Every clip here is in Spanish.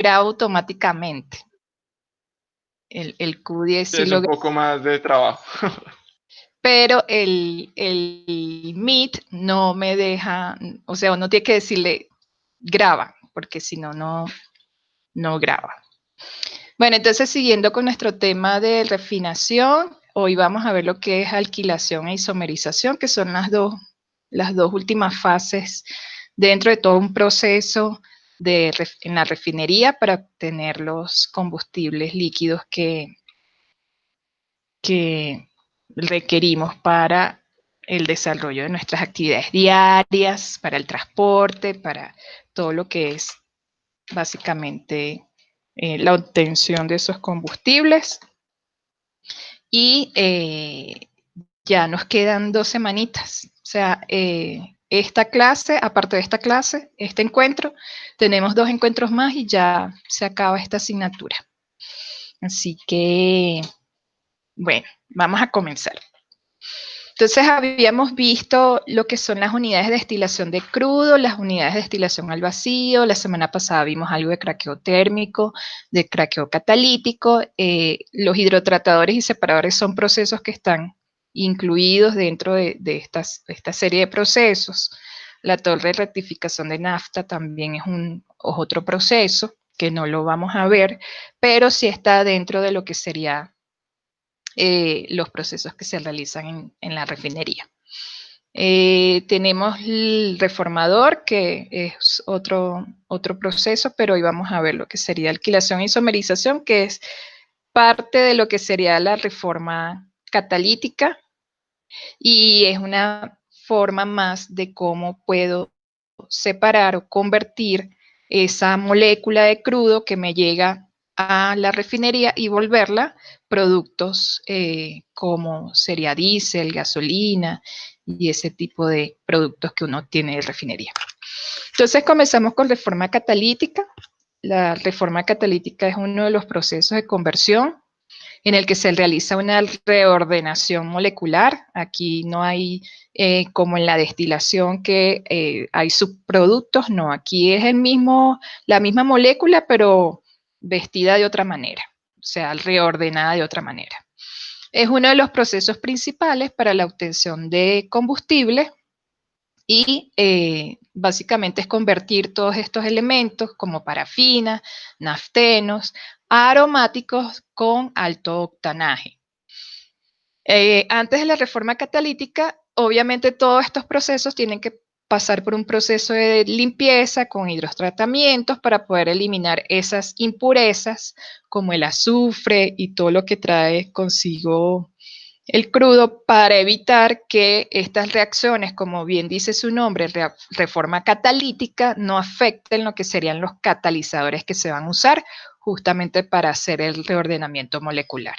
graba automáticamente. El Q10 sí es lo un poco más de trabajo. pero el Meet no me deja, o sea, uno tiene que decirle graba, porque si no, no graba. Bueno, entonces siguiendo con nuestro tema de refinación, hoy vamos a ver lo que es alquilación e isomerización, que son las dos últimas fases dentro de todo un proceso en la refinería para obtener los combustibles líquidos que requerimos para el desarrollo de nuestras actividades diarias, para el transporte, para todo lo que es básicamente la obtención de esos combustibles. Y ya nos quedan 2 semanitas. O sea, esta clase, aparte de esta clase, este encuentro, tenemos 2 encuentros más y ya se acaba esta asignatura. Así que, bueno, vamos a comenzar. Entonces habíamos visto lo que son las unidades de destilación de crudo, las unidades de destilación al vacío. La semana pasada vimos algo de craqueo térmico, de craqueo catalítico. Los hidrotratadores y separadores son procesos que están incluidos dentro de esta serie de procesos. La torre de rectificación de nafta también es otro proceso que no lo vamos a ver, pero sí está dentro de lo que sería los procesos que se realizan en la refinería. Tenemos el reformador, que es otro proceso, pero hoy vamos a ver lo que sería alquilación e isomerización, que es parte de lo que sería la reforma catalítica, y es una forma más de cómo puedo separar o convertir esa molécula de crudo que me llega a la refinería y volverla productos como sería diésel, gasolina y ese tipo de productos que uno tiene de refinería. Entonces comenzamos con reforma catalítica. La reforma catalítica es uno de los procesos de conversión en el que se realiza una reordenación molecular. Aquí no hay, como en la destilación, que hay subproductos, no, aquí es la misma molécula, pero vestida de otra manera, o sea, reordenada de otra manera. Es uno de los procesos principales para la obtención de combustible y básicamente es convertir todos estos elementos como parafina, naftenos, a aromáticos con alto octanaje. Antes de la reforma catalítica, obviamente todos estos procesos tienen que pasar por un proceso de limpieza con hidrotratamientos para poder eliminar esas impurezas como el azufre y todo lo que trae consigo el crudo, para evitar que estas reacciones, como bien dice su nombre, reforma catalítica, no afecten lo que serían los catalizadores que se van a usar justamente para hacer el reordenamiento molecular.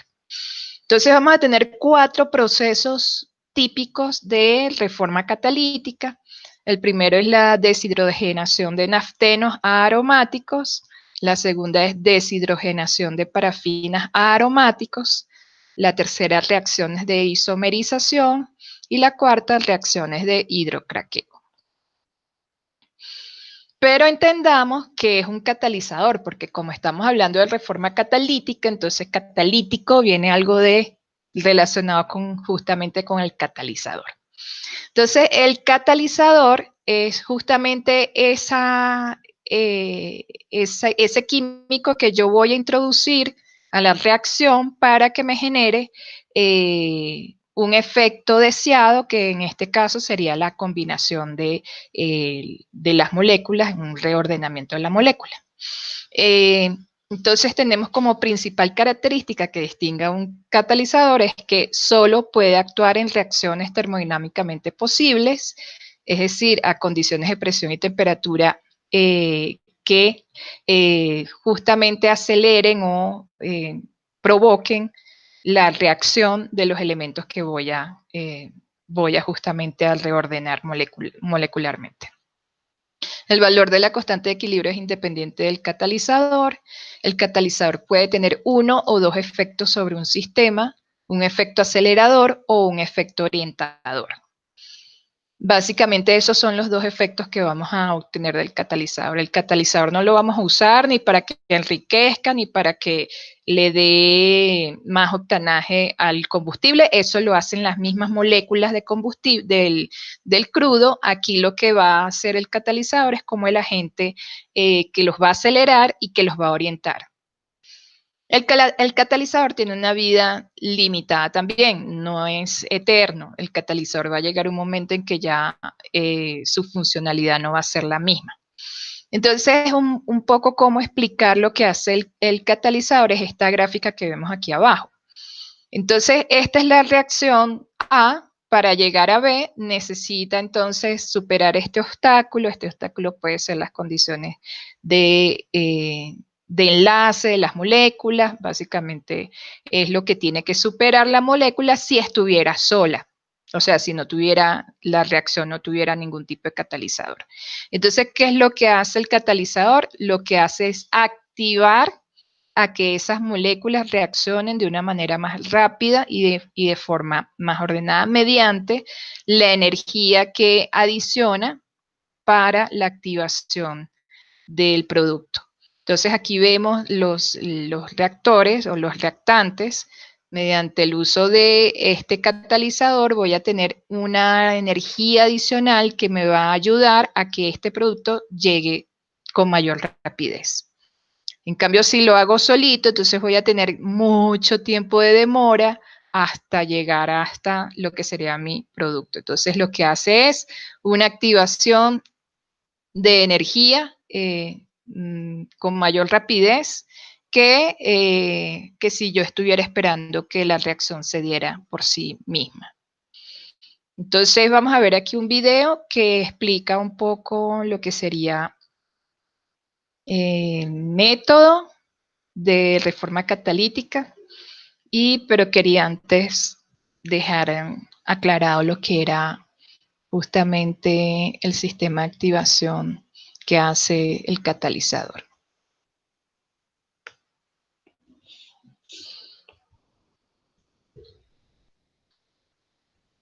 Entonces vamos a tener 4 procesos típicos de reforma catalítica. El primero es la deshidrogenación de naftenos a aromáticos. La segunda es deshidrogenación de parafinas a aromáticos. La tercera, reacciones de isomerización. Y la cuarta, reacciones de hidrocraqueo. Pero entendamos que es un catalizador, porque como estamos hablando de reforma catalítica, entonces catalítico viene algo relacionado justamente con el catalizador. Entonces, el catalizador es justamente ese químico que yo voy a introducir a la reacción para que me genere un efecto deseado, que en este caso sería la combinación de las moléculas, un reordenamiento de la molécula. Entonces tenemos como principal característica que distingue a un catalizador es que solo puede actuar en reacciones termodinámicamente posibles, es decir, a condiciones de presión y temperatura que justamente aceleren o provoquen la reacción de los elementos que voy a justamente a reordenar molecularmente. El valor de la constante de equilibrio es independiente del catalizador. El catalizador puede tener uno o dos efectos sobre un sistema, un efecto acelerador o un efecto orientador. Básicamente esos son los dos efectos que vamos a obtener del catalizador. El catalizador no lo vamos a usar ni para que enriquezca, ni para que le dé más octanaje al combustible. Eso lo hacen las mismas moléculas de combustible del crudo. Aquí lo que va a hacer el catalizador es como el agente que los va a acelerar y que los va a orientar. El catalizador tiene una vida limitada también, no es eterno. El catalizador va a llegar un momento en que ya su funcionalidad no va a ser la misma. Entonces, es un poco cómo explicar lo que hace el catalizador, es esta gráfica que vemos aquí abajo. Entonces, esta es la reacción A. Para llegar a B, necesita entonces superar este obstáculo. Este obstáculo puede ser las condiciones de enlace de las moléculas. Básicamente es lo que tiene que superar la molécula si estuviera sola. O sea, si no tuviera la reacción, no tuviera ningún tipo de catalizador. Entonces, ¿qué es lo que hace el catalizador? Lo que hace es activar a que esas moléculas reaccionen de una manera más rápida y de forma más ordenada mediante la energía que adiciona para la activación del producto. Entonces aquí vemos los reactores o los reactantes. Mediante el uso de este catalizador voy a tener una energía adicional que me va a ayudar a que este producto llegue con mayor rapidez. En cambio, si lo hago solito, entonces voy a tener mucho tiempo de demora hasta llegar hasta lo que sería mi producto. Entonces, lo que hace es una activación de energía con mayor rapidez que si yo estuviera esperando que la reacción se diera por sí misma. Entonces, vamos a ver aquí un video que explica un poco lo que sería el método de reforma catalítica, pero quería antes dejar aclarado lo que era justamente el sistema de activación que hace el catalizador.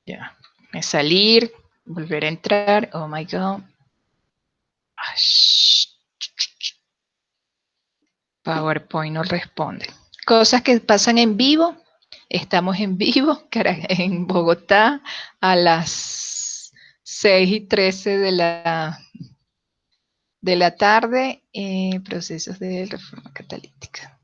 Ya, me salir, volver a entrar, oh my god. PowerPoint no responde. Cosas que pasan en vivo. Estamos en vivo en Bogotá a las 6:13 de la tarde, procesos de reforma catalítica.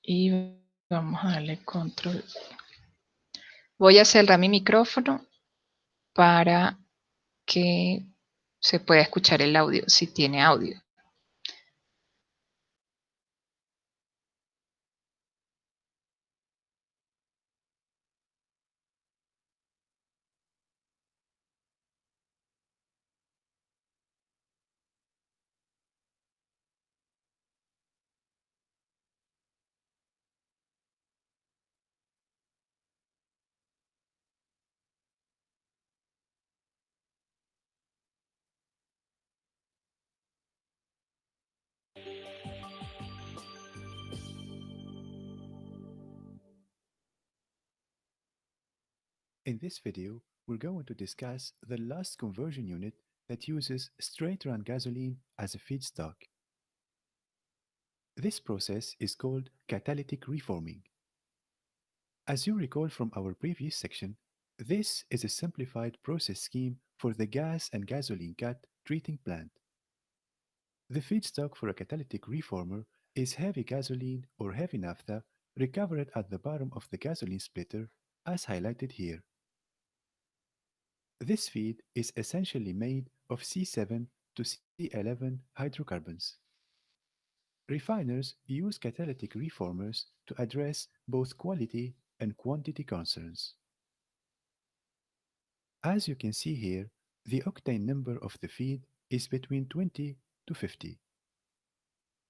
Y vamos a darle control. Voy a cerrar mi micrófono para que se pueda escuchar el audio, si tiene audio. In this video, we're going to discuss the last conversion unit that uses straight-run gasoline as a feedstock. This process is called catalytic reforming. As you recall from our previous section, this is a simplified process scheme for the gas and gasoline cut treating plant. The feedstock for a catalytic reformer is heavy gasoline or heavy naphtha recovered at the bottom of the gasoline splitter, as highlighted here. This feed is essentially made of C7 to C11 hydrocarbons. Refiners use catalytic reformers to address both quality and quantity concerns. As you can see here, the octane number of the feed is between 20 to 50.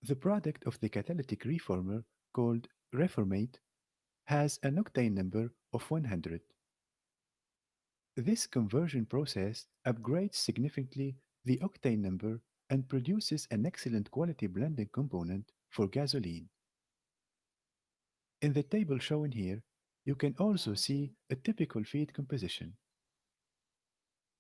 The product of the catalytic reformer, called reformate, has an octane number of 100. This conversion process upgrades significantly the octane number and produces an excellent quality blending component for gasoline. In the table shown here, you can also see a typical feed composition.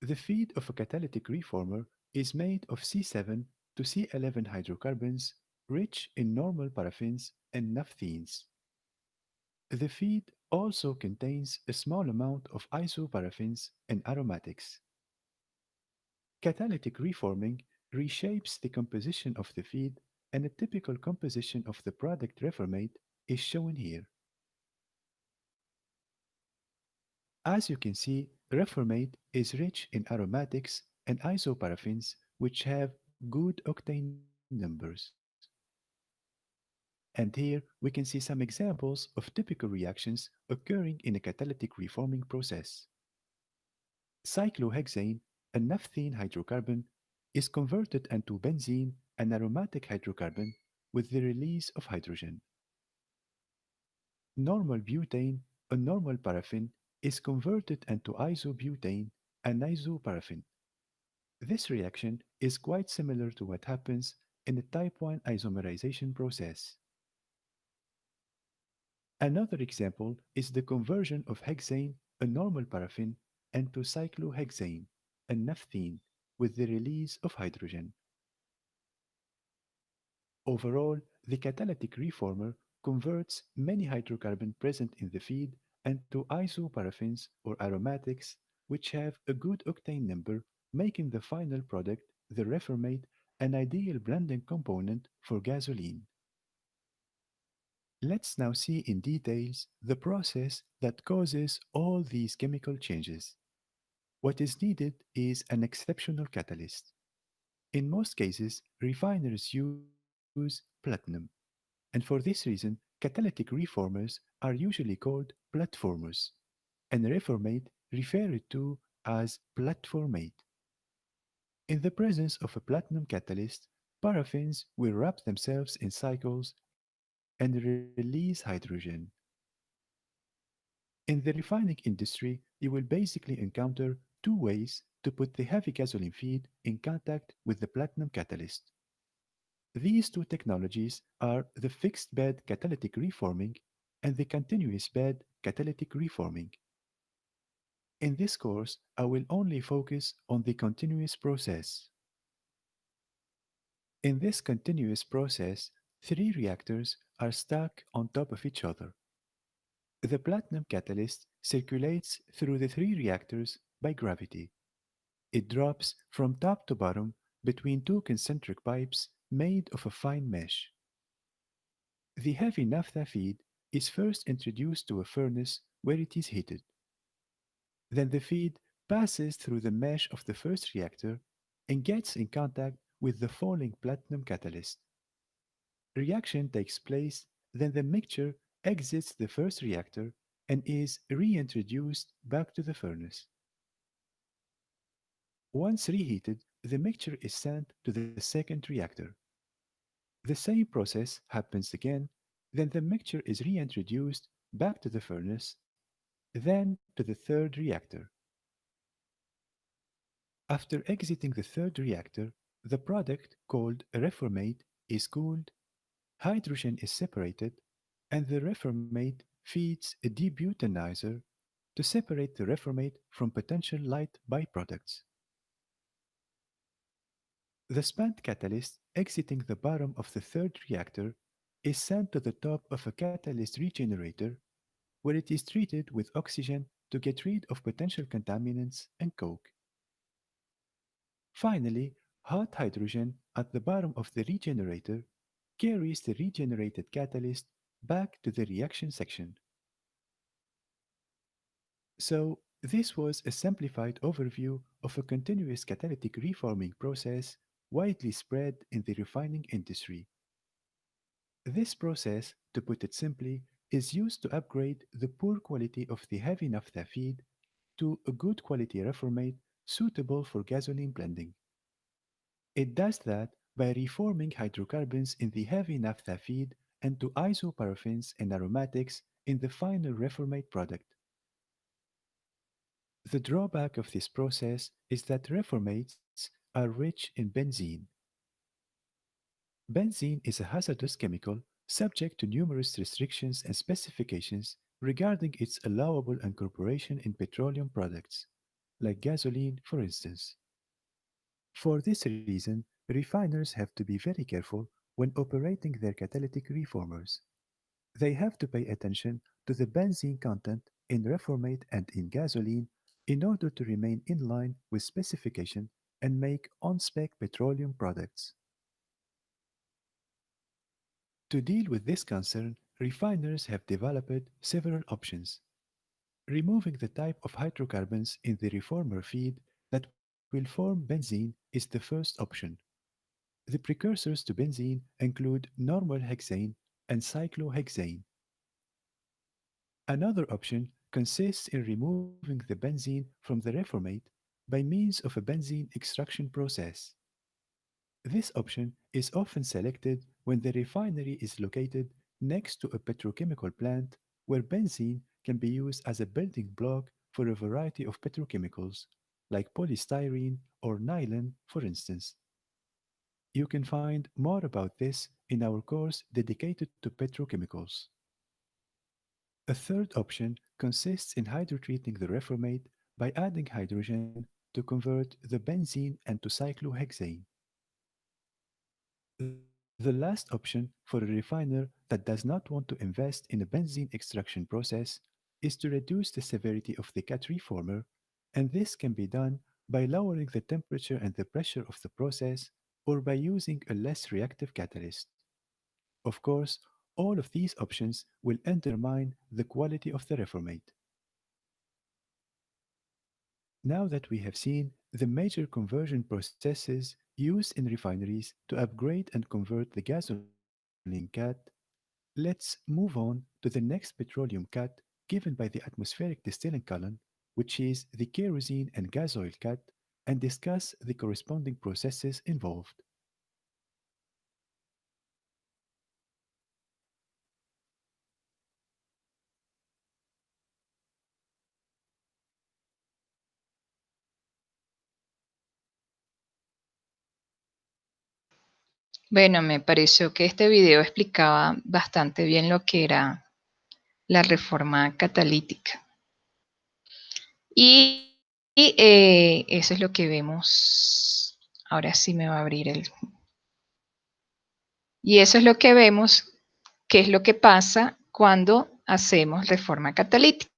The feed of a catalytic reformer is made of C7 to C11 hydrocarbons rich in normal paraffins and naphthenes. The feed also contains a small amount of isoparaffins and aromatics. Catalytic reforming reshapes the composition of the feed, and a typical composition of the product reformate is shown here. As you can see, reformate is rich in aromatics and isoparaffins, which have good octane numbers. And here we can see some examples of typical reactions occurring in a catalytic reforming process. Cyclohexane, a naphthene hydrocarbon, is converted into benzene, an aromatic hydrocarbon, with the release of hydrogen. Normal butane, a normal paraffin, is converted into isobutane, an isoparaffin. This reaction is quite similar to what happens in the type 1 isomerization process. Another example is the conversion of hexane, a normal paraffin, into cyclohexane, a naphthene, with the release of hydrogen. Overall, the catalytic reformer converts many hydrocarbons present in the feed into isoparaffins or aromatics, which have a good octane number, making the final product, the reformate, an ideal blending component for gasoline. Let's now see in details the process that causes all these chemical changes. What is needed is an exceptional catalyst. In most cases, refiners use platinum, and for this reason, catalytic reformers are usually called platformers, and reformate referred to as platformate. In the presence of a platinum catalyst, paraffins will wrap themselves in cycles and release hydrogen. In the refining industry, you will basically encounter two ways to put the heavy gasoline feed in contact with the platinum catalyst. These two technologies are the fixed bed catalytic reforming and the continuous bed catalytic reforming. In this course, I will only focus on the continuous process. In this continuous process, three reactors are stacked on top of each other. The platinum catalyst circulates through the three reactors by gravity. It drops from top to bottom between two concentric pipes made of a fine mesh. The heavy naphtha feed is first introduced to a furnace where it is heated. Then the feed passes through the mesh of the first reactor and gets in contact with the falling platinum catalyst. Reaction takes place, then the mixture exits the first reactor and is reintroduced back to the furnace. Once reheated, the mixture is sent to the second reactor. The same process happens again, then the mixture is reintroduced back to the furnace, then to the third reactor. After exiting the third reactor, the product, called reformate, is cooled, hydrogen is separated, and the reformate feeds a debutanizer to separate the reformate from potential light byproducts. The spent catalyst exiting the bottom of the third reactor is sent to the top of a catalyst regenerator where it is treated with oxygen to get rid of potential contaminants and coke. Finally, hot hydrogen at the bottom of the regenerator carries the regenerated catalyst back to the reaction section. So, this was a simplified overview of a continuous catalytic reforming process widely spread in the refining industry. This process, to put it simply, is used to upgrade the poor quality of the heavy naphtha feed to a good quality reformate suitable for gasoline blending. It does that by reforming hydrocarbons in the heavy naphtha feed into isoparaffins and aromatics in the final reformate product. The drawback of this process is that reformates are rich in benzene. Benzene is a hazardous chemical subject to numerous restrictions and specifications regarding its allowable incorporation in petroleum products, like gasoline, for instance. For this reason, refiners have to be very careful when operating their catalytic reformers. They have to pay attention to the benzene content in reformate and in gasoline in order to remain in line with specification and make on-spec petroleum products. To deal with this concern, refiners have developed several options. Removing the type of hydrocarbons in the reformer feed that will form benzene is the first option. The precursors to benzene include normal hexane and cyclohexane. Another option consists in removing the benzene from the reformate by means of a benzene extraction process. This option is often selected when the refinery is located next to a petrochemical plant where benzene can be used as a building block for a variety of petrochemicals, like polystyrene or nylon, for instance. You can find more about this in our course dedicated to petrochemicals. A third option consists in hydrotreating the reformate by adding hydrogen to convert the benzene into cyclohexane. The last option for a refiner that does not want to invest in a benzene extraction process is to reduce the severity of the cat reformer, and this can be done by lowering the temperature and the pressure of the process or by using a less reactive catalyst. Of course, all of these options will undermine the quality of the reformate. Now that we have seen the major conversion processes used in refineries to upgrade and convert the gasoline cat, let's move on to the next petroleum cat given by the atmospheric distilling column, which is the kerosene and gas oil cat, and discuss the corresponding processes involved. Bueno, me pareció que este video explicaba bastante bien lo que era la reforma catalítica. Y eso es lo que vemos. Ahora sí me va a abrir el... Y eso es lo que vemos, qué es lo que pasa cuando hacemos reforma catalítica.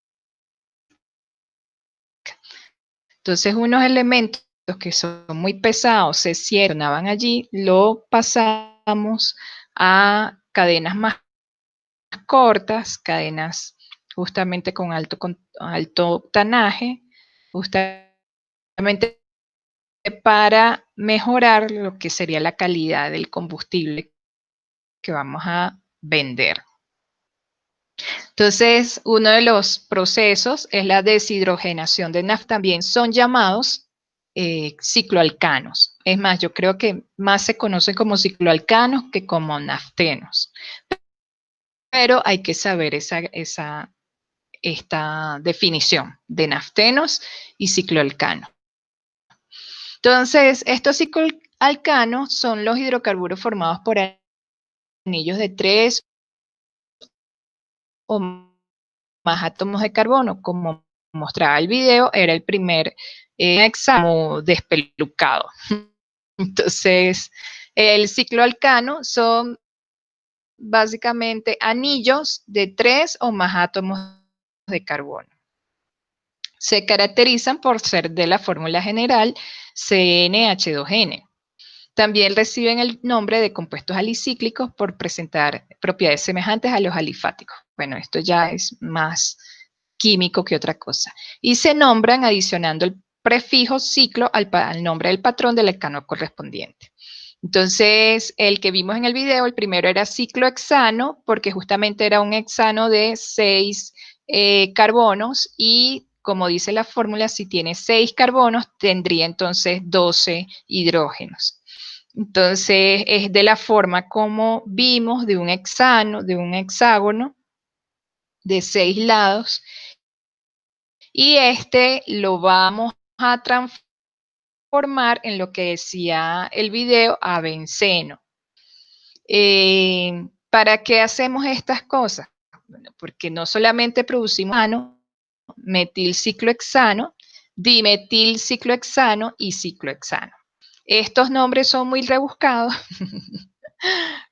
Entonces, unos elementos que son muy pesados se ciernaban allí, lo pasamos a cadenas más cortas, cadenas justamente con alto octanaje, justamente para mejorar lo que sería la calidad del combustible que vamos a vender. Entonces, uno de los procesos es la deshidrogenación de nafta, también son llamados cicloalcanos. Es más, yo creo que más se conocen como cicloalcanos que como naftenos. Pero hay que saber esta definición de naftenos y cicloalcanos. Entonces, estos cicloalcanos son los hidrocarburos formados por anillos de 3 o más átomos de carbono, como mostraba el video, era el primer hexágono despelucado. Entonces, el cicloalcano son básicamente anillos de 3 o más átomos de carbono. Se caracterizan por ser de la fórmula general CnH2n. También reciben el nombre de compuestos alicíclicos por presentar propiedades semejantes a los alifáticos. Bueno, esto ya es más químico que otra cosa. Y se nombran adicionando el prefijo ciclo al nombre del patrón del alcano correspondiente. Entonces, el que vimos en el video, el primero era ciclohexano, porque justamente era un hexano de 6 carbonos y, como dice la fórmula, si tiene 6 carbonos, tendría entonces 12 hidrógenos. Entonces, es de la forma como vimos de un hexano, de un hexágono de 6 lados, y este lo vamos a transformar transformar en lo que decía el video a benceno. ¿Para qué hacemos estas cosas? Bueno, porque no solamente producimos metilciclohexano, dimetilciclohexano y ciclohexano. Estos nombres son muy rebuscados,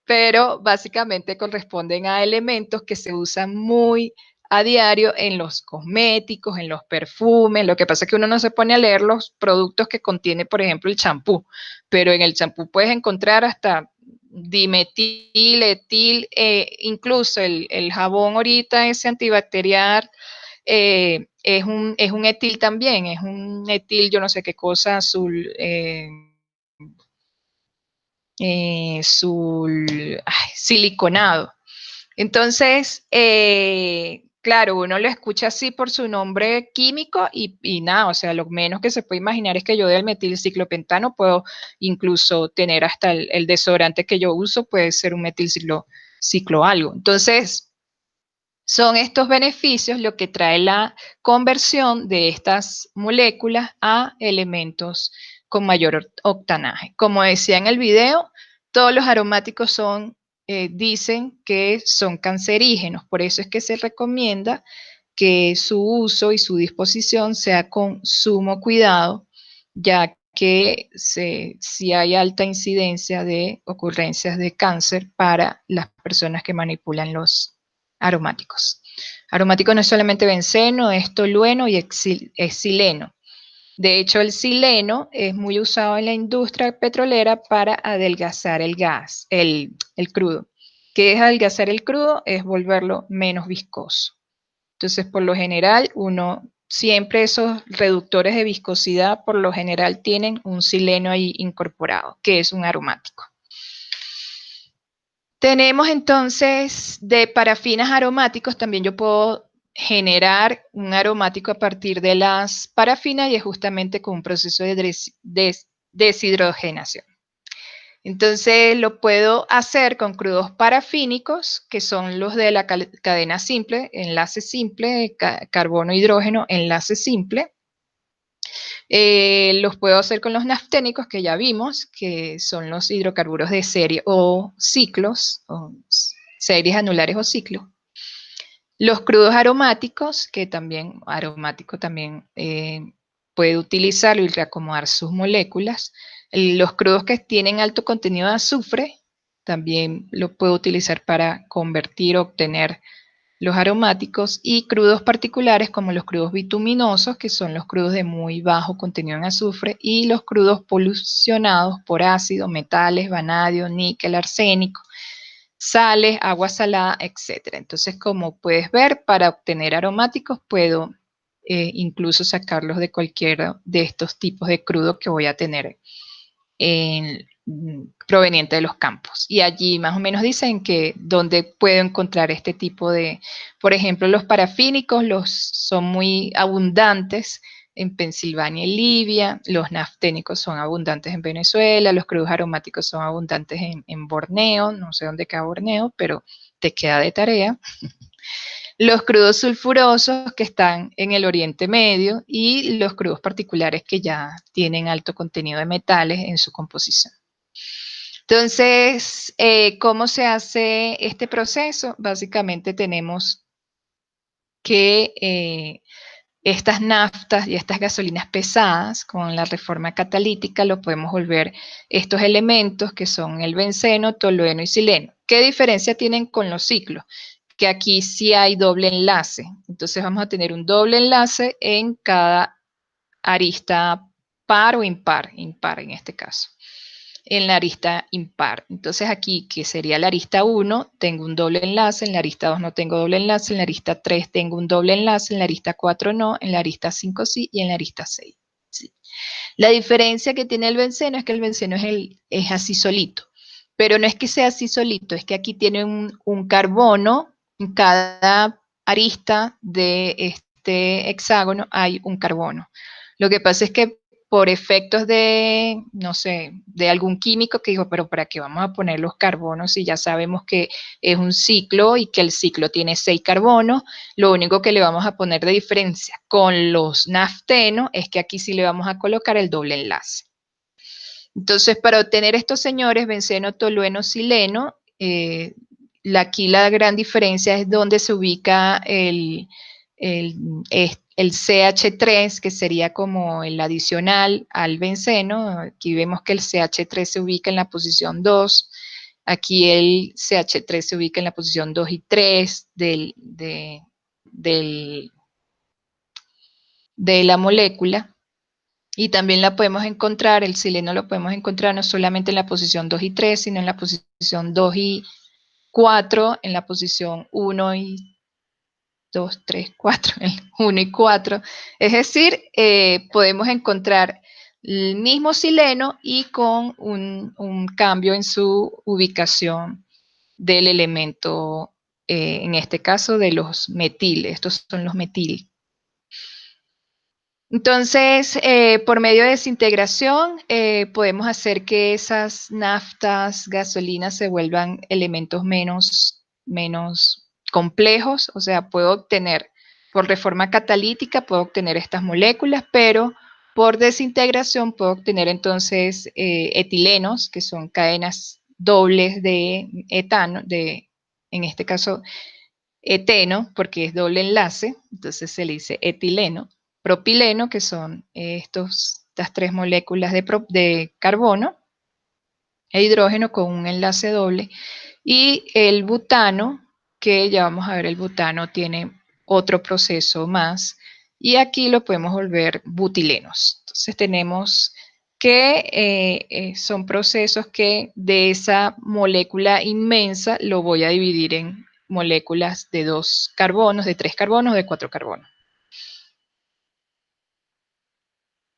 pero básicamente corresponden a elementos que se usan muy a diario en los cosméticos, en los perfumes. Lo que pasa es que uno no se pone a leer los productos que contiene, por ejemplo, el champú, pero en el champú puedes encontrar hasta dimetil, etil, incluso el jabón ahorita ese antibacterial es un etil también, es un etil, yo no sé qué cosa, azul, siliconado. Entonces, claro, uno lo escucha así por su nombre químico y nada, o sea, lo menos que se puede imaginar es que yo del metilciclopentano puedo incluso tener hasta el desodorante que yo uso, puede ser un metilciclo algo. Entonces, son estos beneficios lo que trae la conversión de estas moléculas a elementos con mayor octanaje. Como decía en el video, todos los aromáticos dicen que son cancerígenos, por eso es que se recomienda que su uso y su disposición sea con sumo cuidado, ya que si hay alta incidencia de ocurrencias de cáncer para las personas que manipulan los aromáticos. Aromático no es solamente benceno, es tolueno y es sileno. De hecho, el sileno es muy usado en la industria petrolera para adelgazar el gas, el crudo. ¿Qué es adelgazar el crudo? Es volverlo menos viscoso. Entonces, por lo general, siempre esos reductores de viscosidad, por lo general, tienen un sileno ahí incorporado, que es un aromático. Tenemos entonces de parafinas aromáticos, también yo puedo generar un aromático a partir de las parafinas y es justamente con un proceso de deshidrogenación. Entonces lo puedo hacer con crudos parafínicos, que son los de la cadena simple, enlace simple, carbono-hidrógeno, enlace simple. Los puedo hacer con los nafténicos que ya vimos, que son los hidrocarburos de serie o ciclos, o series anulares o ciclos. Los crudos aromáticos, que también puede utilizarlo y reacomodar sus moléculas. Los crudos que tienen alto contenido de azufre, también lo puedo utilizar para convertir o obtener los aromáticos, y crudos particulares como los crudos bituminosos, que son los crudos de muy bajo contenido en azufre, y los crudos polucionados por ácido, metales, vanadio, níquel, arsénico, sales, agua salada, etc. Entonces, como puedes ver, para obtener aromáticos puedo incluso sacarlos de cualquiera de estos tipos de crudo que voy a tener proveniente de los campos. Y allí más o menos dicen que donde puedo encontrar este tipo de, por ejemplo, los parafínicos son muy abundantes en Pensilvania y Libia, los nafténicos son abundantes en Venezuela, los crudos aromáticos son abundantes en Borneo, no sé dónde queda Borneo, pero te queda de tarea. Los crudos sulfurosos que están en el Oriente Medio y los crudos particulares que ya tienen alto contenido de metales en su composición. Entonces, ¿cómo se hace este proceso? Básicamente tenemos que estas naftas y estas gasolinas pesadas, con la reforma catalítica, lo podemos volver estos elementos que son el benceno, tolueno y sileno. ¿Qué diferencia tienen con los ciclos? Que aquí sí hay doble enlace. Entonces vamos a tener un doble enlace en cada arista par o impar en este caso. En la arista impar. Entonces aquí, que sería la arista 1, tengo un doble enlace, en la arista 2 no tengo doble enlace, en la arista 3 tengo un doble enlace, en la arista 4 no, en la arista 5 sí y en la arista 6 sí. La diferencia que tiene el benceno es que el benceno es así solito, pero no es que sea así solito, es que aquí tiene un carbono, en cada arista de este hexágono hay un carbono. Lo que pasa es que por efectos de, no sé, de algún químico que dijo, pero ¿para qué vamos a poner los carbonos si ya sabemos que es un ciclo y que el ciclo tiene 6 carbonos? Lo único que le vamos a poner de diferencia con los naftenos es que aquí sí le vamos a colocar el doble enlace. Entonces, para obtener estos señores, benceno, tolueno, sileno, aquí la gran diferencia es dónde se ubica el CH3, que sería como el adicional al benceno. Aquí vemos que el CH3 se ubica en la posición 2. Aquí el CH3 se ubica en la posición 2 y 3 de la molécula. Y también la podemos encontrar, el sileno lo podemos encontrar no solamente en la posición 2 y 3, sino en la posición 2 y 4, en la posición 1 y 2, 3, 4, el 1 y 4. Es decir, podemos encontrar el mismo sileno y con un cambio en su ubicación del elemento, en este caso de los metiles. Estos son los metiles. Entonces, por medio de desintegración, podemos hacer que esas naftas, gasolinas se vuelvan elementos menos complejos. O sea, puedo obtener, por reforma catalítica, puedo obtener estas moléculas, pero por desintegración puedo obtener entonces etilenos, que son cadenas dobles de etano, en este caso eteno, porque es doble enlace, entonces se le dice etileno. Propileno, que son estas tres moléculas de carbono e hidrógeno con un enlace doble, y el butano, que ya vamos a ver, el butano tiene otro proceso más, y aquí lo podemos volver butilenos. Entonces tenemos que son procesos que de esa molécula inmensa lo voy a dividir en moléculas de 2 carbonos, de 3 carbonos, de 4 carbonos.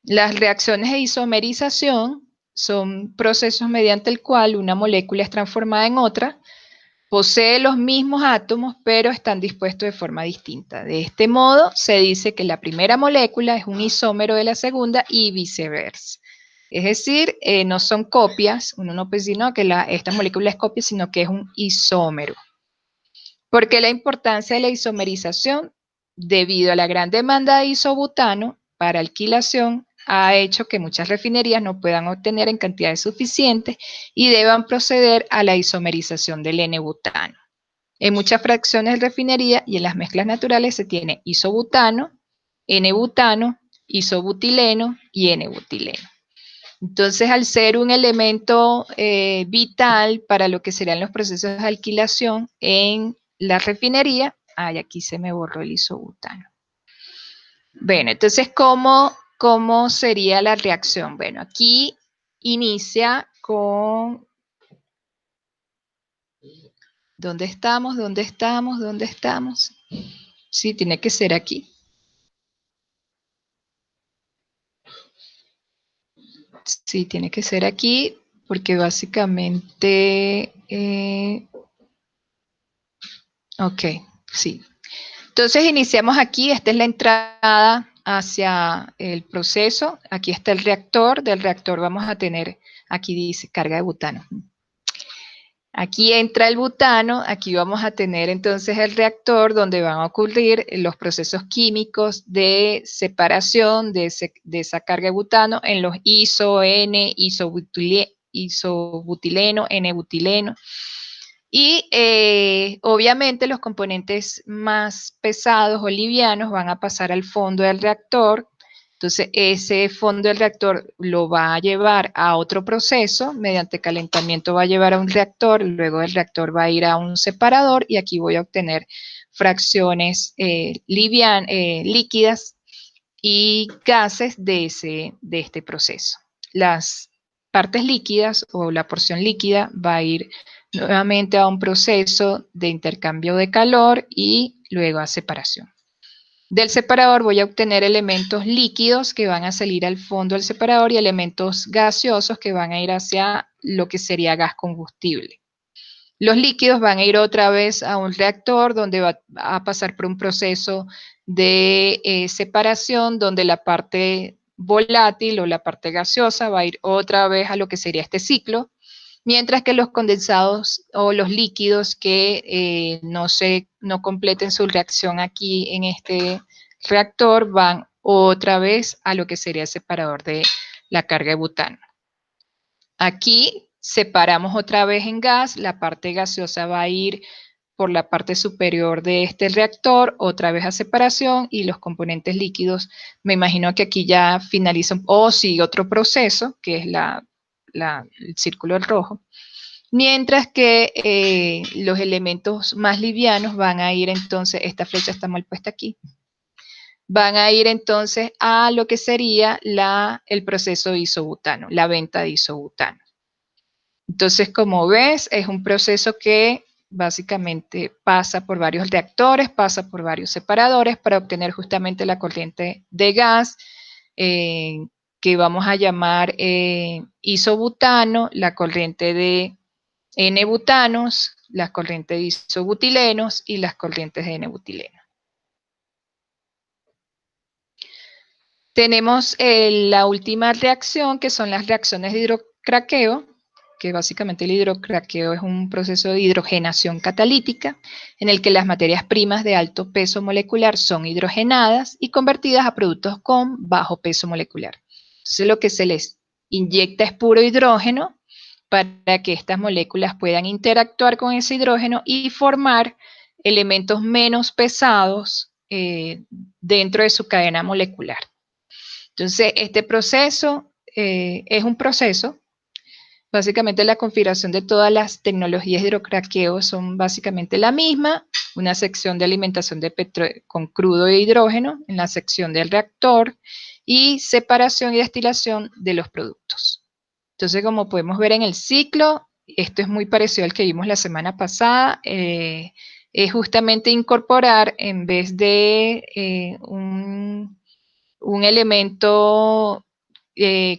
Las reacciones de isomerización son procesos mediante el cual una molécula es transformada en otra, posee los mismos átomos, pero están dispuestos de forma distinta. De este modo, se dice que la primera molécula es un isómero de la segunda y viceversa. Es decir, no son copias, uno no puede decir no, que esta molécula es copia, sino que es un isómero. ¿Por qué la importancia de la isomerización? Debido a la gran demanda de isobutano para alquilación, ha hecho que muchas refinerías no puedan obtener en cantidades suficientes y deban proceder a la isomerización del N-butano. En muchas fracciones de refinería y en las mezclas naturales se tiene isobutano, N-butano, isobutileno y N-butileno. Entonces, al ser un elemento vital para lo que serían los procesos de alquilación en la refinería, aquí se me borró el isobutano. Bueno, entonces, ¿cómo sería la reacción? Bueno, aquí inicia con... ¿Dónde estamos? ¿Dónde estamos? ¿Dónde estamos? Sí, tiene que ser aquí. Sí, tiene que ser aquí, porque básicamente... ok, sí. Entonces iniciamos aquí, esta es la entrada hacia el proceso, aquí está el reactor, del reactor vamos a tener, aquí dice carga de butano. Aquí entra el butano, aquí vamos a tener entonces el reactor donde van a ocurrir los procesos químicos de separación de esa carga de butano en los iso, N, isobutileno, N-butileno. Y obviamente los componentes más pesados o livianos van a pasar al fondo del reactor. Entonces ese fondo del reactor lo va a llevar a otro proceso, mediante calentamiento va a llevar a un reactor, luego el reactor va a ir a un separador y aquí voy a obtener fracciones líquidas y gases de este proceso. Las partes líquidas o la porción líquida va a ir nuevamente a un proceso de intercambio de calor y luego a separación. Del separador voy a obtener elementos líquidos que van a salir al fondo del separador y elementos gaseosos que van a ir hacia lo que sería gas combustible. Los líquidos van a ir otra vez a un reactor donde va a pasar por un proceso de separación donde la parte volátil o la parte gaseosa va a ir otra vez a lo que sería este ciclo, mientras que los condensados o los líquidos que no completen su reacción aquí en este reactor van otra vez a lo que sería el separador de la carga de butano. Aquí separamos otra vez en gas, la parte gaseosa va a ir por la parte superior de este reactor, otra vez a separación, y los componentes líquidos, me imagino que aquí ya finalizan, o sigue otro proceso, que es el círculo rojo, mientras que los elementos más livianos van a ir entonces, esta flecha está mal puesta aquí, van a ir entonces a lo que sería el proceso de isobutano, la venta de isobutano. Entonces, como ves, es un proceso que básicamente pasa por varios reactores, pasa por varios separadores para obtener justamente la corriente de gas, que vamos a llamar isobutano, la corriente de N-butanos, las corrientes de isobutilenos y las corrientes de N-butileno. Tenemos la última reacción, que son las reacciones de hidrocraqueo, que básicamente el hidrocraqueo es un proceso de hidrogenación catalítica, en el que las materias primas de alto peso molecular son hidrogenadas y convertidas a productos con bajo peso molecular. Entonces lo que se les inyecta es puro hidrógeno para que estas moléculas puedan interactuar con ese hidrógeno y formar elementos menos pesados dentro de su cadena molecular. Entonces, este proceso es un proceso, básicamente la configuración de todas las tecnologías de hidrocraqueo son básicamente la misma, una sección de alimentación de con crudo de hidrógeno en la sección del reactor y separación y destilación de los productos. Entonces, como podemos ver en el ciclo, esto es muy parecido al que vimos la semana pasada, es justamente incorporar en vez de un elemento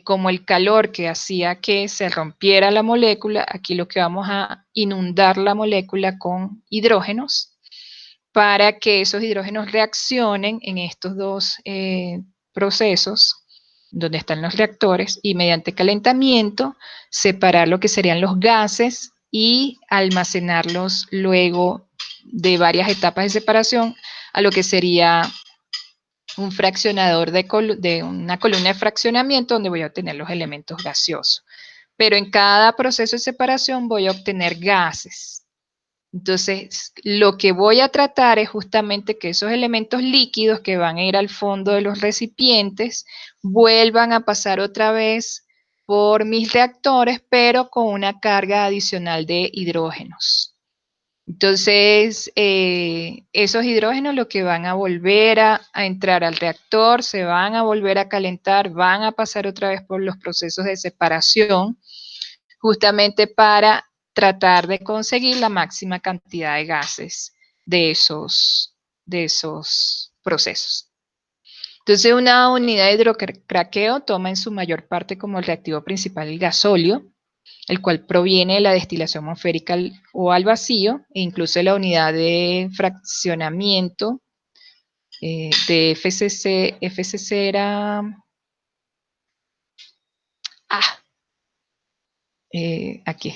como el calor que hacía que se rompiera la molécula, aquí lo que vamos a inundar la molécula con hidrógenos para que esos hidrógenos reaccionen en estos dos procesos donde están los reactores y mediante calentamiento separar lo que serían los gases y almacenarlos luego de varias etapas de separación a lo que sería un fraccionador de una columna de fraccionamiento donde voy a obtener los elementos gaseosos. Pero en cada proceso de separación voy a obtener gases. Entonces, lo que voy a tratar es justamente que esos elementos líquidos que van a ir al fondo de los recipientes vuelvan a pasar otra vez por mis reactores, pero con una carga adicional de hidrógenos. Entonces, esos hidrógenos lo que van a volver a entrar al reactor, se van a volver a calentar, van a pasar otra vez por los procesos de separación, justamente para tratar de conseguir la máxima cantidad de gases de esos procesos. Entonces, una unidad de hidrocraqueo toma en su mayor parte como reactivo principal el gasóleo, el cual proviene de la destilación atmosférica o al vacío, e incluso la unidad de fraccionamiento de FCC. FCC era... aquí.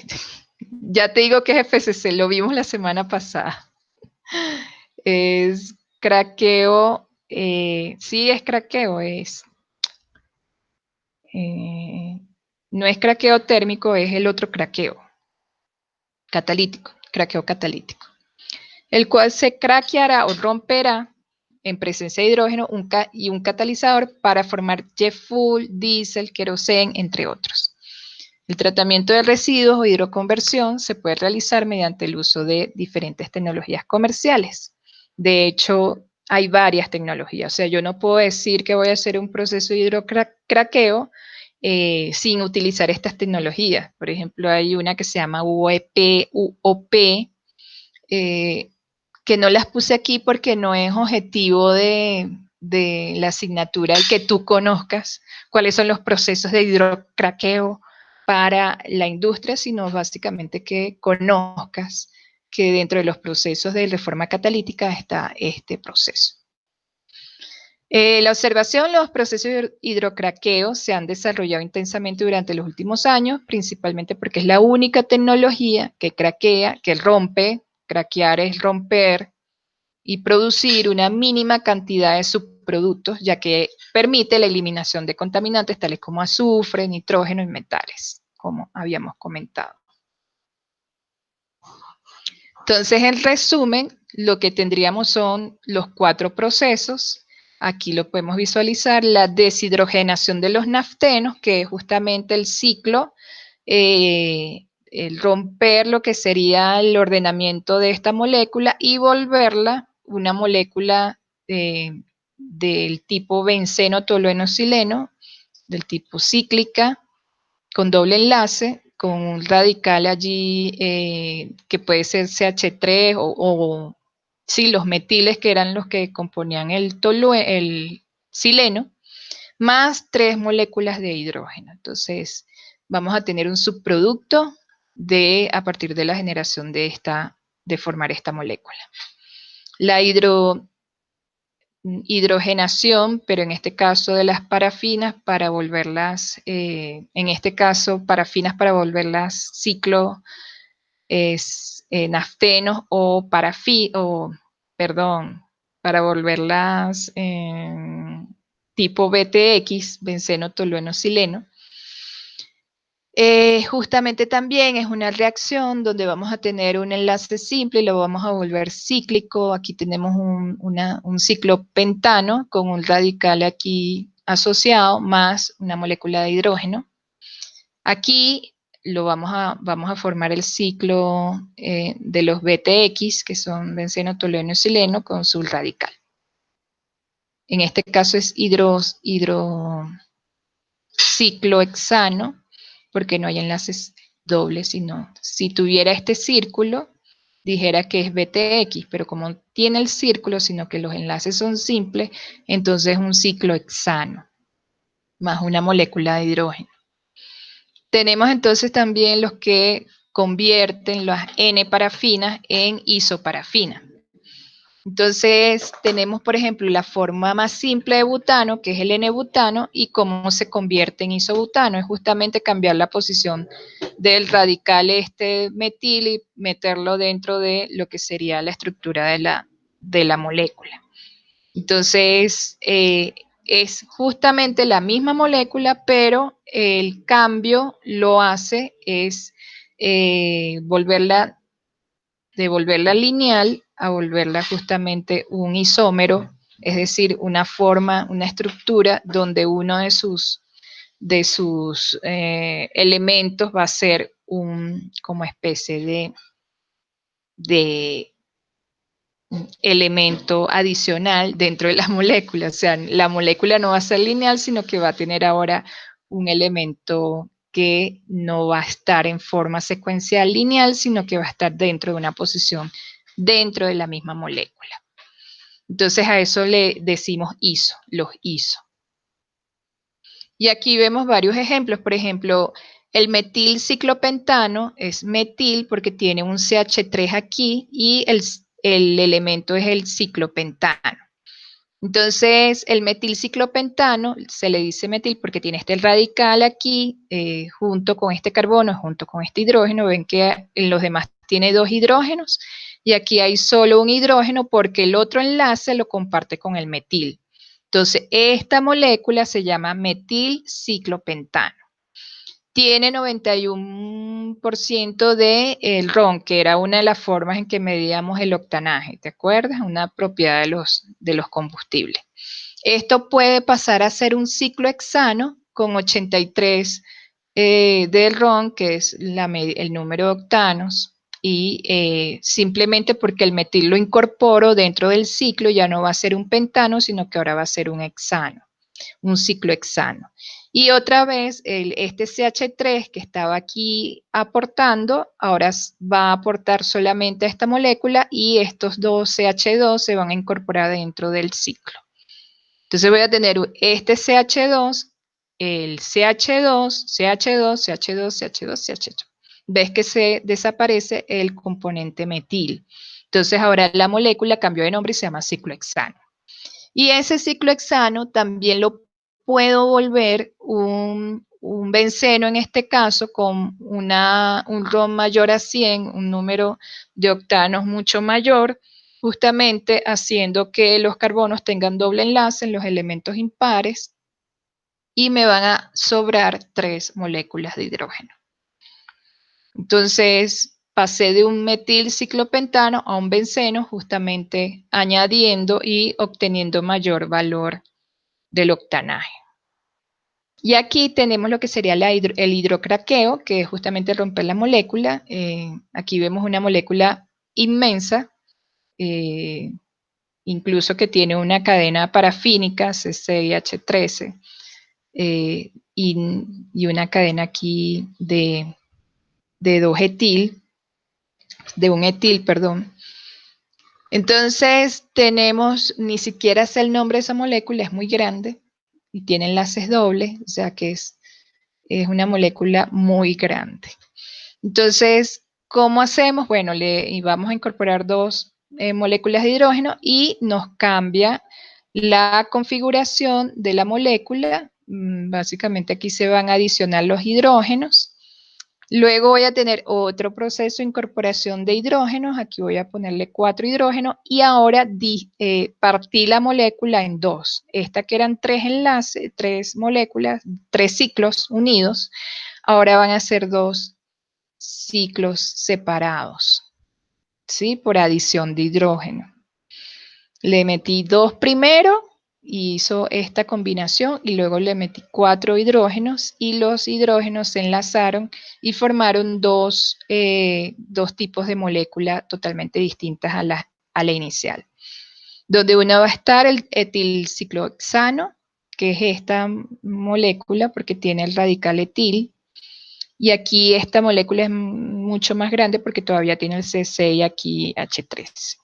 Ya te digo que es FCC, lo vimos la semana pasada. Es craqueo, sí es craqueo, no es craqueo térmico, es el otro craqueo, catalítico, craqueo catalítico, el cual se craqueará o romperá en presencia de hidrógeno y un catalizador para formar jet fuel, diésel, queroseno, entre otros. El tratamiento de residuos o hidroconversión se puede realizar mediante el uso de diferentes tecnologías comerciales. De hecho, hay varias tecnologías. O sea, yo no puedo decir que voy a hacer un proceso de hidrocraqueo sin utilizar estas tecnologías. Por ejemplo, hay una que se llama UOP, que no las puse aquí porque no es objetivo de la asignatura el que tú conozcas cuáles son los procesos de hidrocraqueo para la industria, sino básicamente que conozcas que dentro de los procesos de reforma catalítica está este proceso. La observación, los procesos de hidrocraqueo se han desarrollado intensamente durante los últimos años, principalmente porque es la única tecnología que craquea, que rompe. Craquear es romper y producir una mínima cantidad de subproductos, ya que permite la eliminación de contaminantes tales como azufre, nitrógeno y metales. como habíamos comentado. Entonces, en resumen, lo que tendríamos son los 4 procesos. Aquí lo podemos visualizar, la deshidrogenación de los naftenos, que es justamente el ciclo, el romper lo que sería el ordenamiento de esta molécula y volverla una molécula del tipo benceno-tolueno-sileno, del tipo cíclica, con doble enlace, con un radical allí que puede ser CH3 o sí, los metiles que eran los que componían el sileno, más 3 moléculas de hidrógeno. Entonces, vamos a tener un subproducto a partir de la generación de formar esta molécula. La hidrogenación, pero en este caso de las parafinas para volverlas, en este caso parafinas para volverlas ciclo naftenos o para volverlas tipo BTX, benceno tolueno sileno. Justamente también es una reacción donde vamos a tener un enlace simple y lo vamos a volver cíclico. Aquí tenemos un ciclopentano con un radical aquí asociado más una molécula de hidrógeno. Aquí vamos a formar el ciclo de los BTX, que son benceno, tolueno y sileno, con su radical. En este caso es hidrociclohexano, porque no hay enlaces dobles, sino si tuviera este círculo, dijera que es BTX, pero como tiene el círculo, sino que los enlaces son simples, entonces es un ciclohexano, más una molécula de hidrógeno. Tenemos entonces también los que convierten las N-parafinas en isoparafinas. Entonces, tenemos, por ejemplo, la forma más simple de butano, que es el N-butano, y cómo se convierte en isobutano. Es justamente cambiar la posición del radical metil y meterlo dentro de lo que sería la estructura de la molécula. Entonces, es justamente la misma molécula, pero el cambio lo hace es de volverla lineal a volverla justamente un isómero, es decir, una forma, una estructura donde uno de sus elementos va a ser como especie de elemento adicional dentro de la molécula. O sea, la molécula no va a ser lineal, sino que va a tener ahora un elemento que no va a estar en forma secuencial lineal, sino que va a estar dentro de una posición dentro de la misma molécula. Entonces a eso le decimos iso, los iso. Y aquí vemos varios ejemplos. Por ejemplo, el metil ciclopentano es metil porque tiene un CH3 aquí y el elemento es el ciclopentano. Entonces, el metilciclopentano se le dice metil porque tiene este radical aquí, junto con este carbono, junto con este hidrógeno. Ven que en los demás tiene 2 hidrógenos y aquí hay solo un hidrógeno porque el otro enlace lo comparte con el metil. Entonces, esta molécula se llama metilciclopentano. Tiene 91% del ron, que era una de las formas en que medíamos el octanaje, ¿te acuerdas? Una propiedad de los combustibles. Esto puede pasar a ser un ciclohexano con 83 del ron, que es el número de octanos, y simplemente porque el metil lo incorporo dentro del ciclo ya no va a ser un pentano, sino que ahora va a ser un hexano, un ciclohexano. Y otra vez, este CH3 que estaba aquí aportando, ahora va a aportar solamente a esta molécula y estos dos CH2 se van a incorporar dentro del ciclo. Entonces voy a tener este CH2, el CH2, CH2, CH2, CH2, CH2. Ves que se desaparece el componente metil. Entonces ahora la molécula cambió de nombre y se llama ciclohexano. Y ese ciclohexano también lo puedo volver un benceno en este caso con un ron mayor a 100, un número de octanos mucho mayor, justamente haciendo que los carbonos tengan doble enlace en los elementos impares y me van a sobrar 3 moléculas de hidrógeno. Entonces, pasé de un metilciclopentano a un benceno, justamente añadiendo y obteniendo mayor valor del octanaje. Y aquí tenemos lo que sería el hidrocraqueo, que es justamente romper la molécula. Aquí vemos una molécula inmensa, incluso que tiene una cadena parafínica, C6H13, y una cadena aquí de 2-etil, de un etil, perdón. Entonces tenemos, ni siquiera sé el nombre de esa molécula, es muy grande y tiene enlaces dobles, o sea que es una molécula muy grande. Entonces, ¿cómo hacemos? Bueno, vamos a incorporar dos moléculas de hidrógeno y nos cambia la configuración de la molécula. Básicamente aquí se van a adicionar los hidrógenos. Luego voy a tener otro proceso de incorporación de hidrógenos. Aquí voy a ponerle 4 hidrógenos y ahora partí la molécula en dos. Esta que eran 3 enlaces, 3 moléculas, 3 ciclos unidos, ahora van a ser 2 ciclos separados, ¿sí? Por adición de hidrógeno. Le metí 2 primero, hizo esta combinación y luego le metí 4 hidrógenos y los hidrógenos se enlazaron y formaron dos tipos de molécula totalmente distintas a la inicial. Donde uno va a estar el etilciclohexano, que es esta molécula porque tiene el radical etil, y aquí esta molécula es mucho más grande porque todavía tiene el C6 y aquí H3.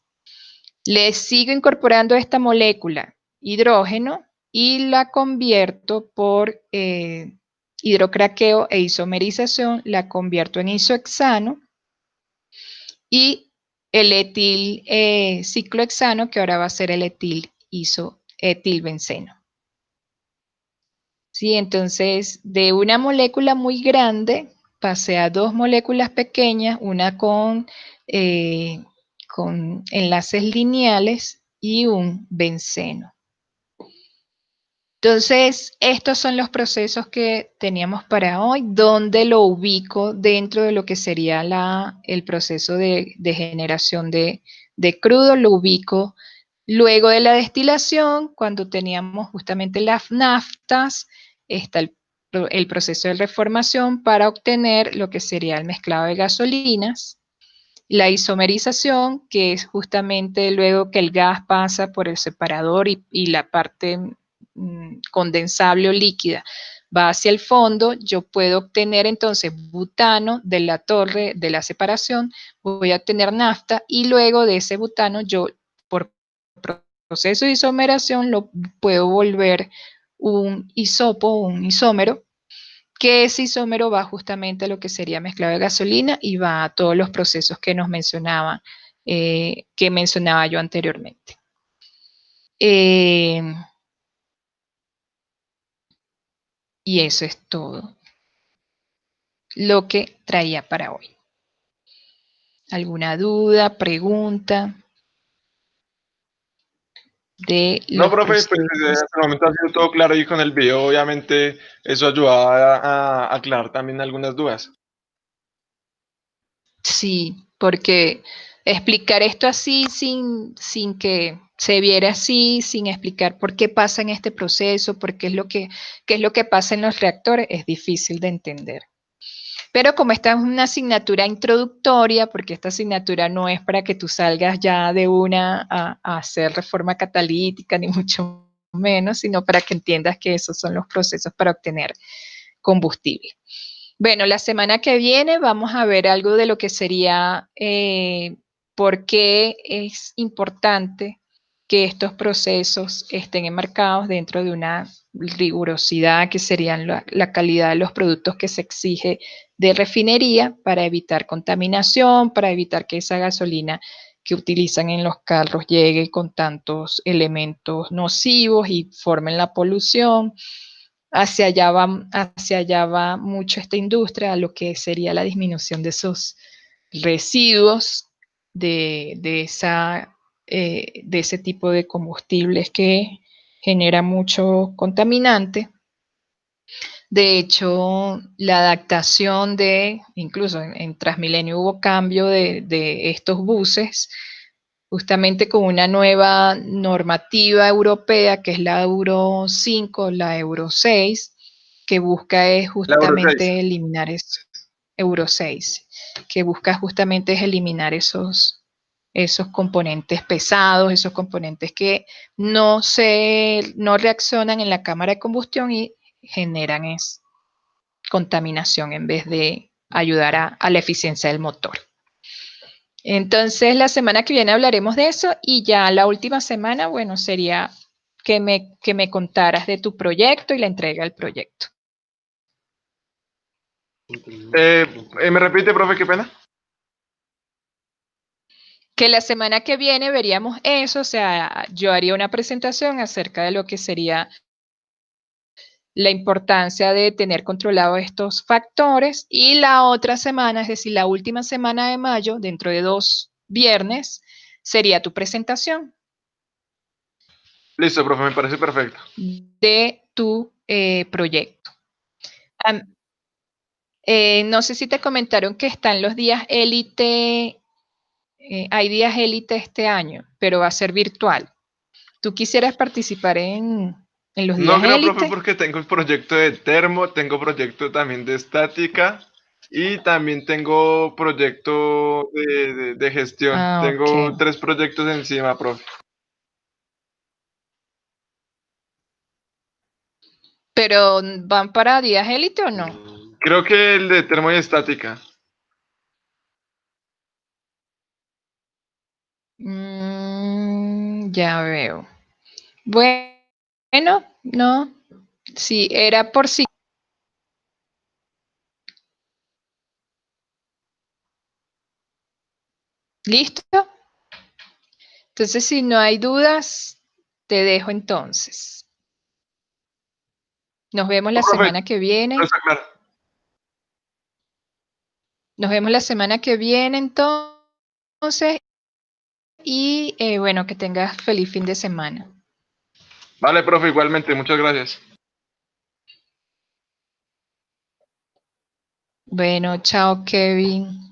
Le sigo incorporando esta molécula, hidrógeno, y la convierto por hidrocraqueo e isomerización, la convierto en isohexano, y el etil ciclohexano, que ahora va a ser el etilbenceno. ¿Sí? Entonces, de una molécula muy grande, pasé a 2 moléculas pequeñas, una con enlaces lineales y un benceno. Entonces, estos son los procesos que teníamos para hoy, donde lo ubico dentro de lo que sería el proceso de generación de crudo, lo ubico luego de la destilación, cuando teníamos justamente las naftas, está el proceso de reformación para obtener lo que sería el mezclado de gasolinas, la isomerización, que es justamente luego que el gas pasa por el separador y la parte condensable o líquida va hacia el fondo, yo puedo obtener entonces butano de la torre de la separación, voy a obtener nafta y luego de ese butano yo por proceso de isomeración lo puedo volver un isopo, un isómero, que ese isómero va justamente a lo que sería mezclado de gasolina y va a todos los procesos que nos mencionaban, que mencionaba yo anteriormente. Y eso es todo lo que traía para hoy. ¿Alguna duda, pregunta? De No, los profe, pues procesos. hasta el momento ha sido todo claro y con el video obviamente eso ayudaba a aclarar también algunas dudas. Sí, porque explicar esto así sin que se viera así, sin explicar por qué pasa en este proceso, por qué es lo que pasa en los reactores, es difícil de entender. Pero como esta es una asignatura introductoria, porque esta asignatura no es para que tú salgas ya de una a hacer reforma catalítica, ni mucho menos, sino para que entiendas que esos son los procesos para obtener combustible. Bueno, la semana que viene vamos a ver algo de lo que sería por qué es importante que estos procesos estén enmarcados dentro de una rigurosidad que serían la calidad de los productos que se exige de refinería para evitar contaminación, para evitar que esa gasolina que utilizan en los carros llegue con tantos elementos nocivos y formen la polución. Hacia allá va mucho esta industria, a lo que sería la disminución de esos residuos de ese tipo de combustibles que genera mucho contaminante. De hecho, la adaptación incluso en Transmilenio hubo cambio de estos buses, justamente con una nueva normativa europea, que es la Euro 5, la Euro 6, que busca es La Euro 6. justamente eliminar eso, Euro 6, que busca justamente es eliminar esos componentes pesados, esos componentes que no reaccionan en la cámara de combustión y generan contaminación en vez de ayudar a la eficiencia del motor. Entonces, la semana que viene hablaremos de eso y ya la última semana, bueno, sería que me contaras de tu proyecto y la entrega del proyecto. ¿Me repite, profe, qué pena? Que la semana que viene veríamos eso, o sea, yo haría una presentación acerca de lo que sería la importancia de tener controlados estos factores y la otra semana, es decir, la última semana de mayo, dentro de 2 viernes, sería tu presentación. Listo, profe, me parece perfecto. De tu proyecto. No sé si te comentaron que están los días élite, hay días élite este año, pero va a ser virtual. ¿Tú quisieras participar en los No días creo, profe, élite? porque tengo el proyecto de termo, tengo proyecto también de estática y también tengo proyecto de gestión. Ah, Tengo ok. 3 proyectos encima, profe. ¿Pero van para días élite o no? Creo que el de termo y estática. Ya veo. Bueno, no. Sí, era por si. ¿Listo? Entonces, si no hay dudas, te dejo entonces. Nos vemos No, la profe, semana que no viene. está claro. Nos vemos la semana que viene entonces. Y bueno, que tengas feliz fin de semana. Vale, profe, igualmente, muchas gracias. Bueno, chao, Kevin.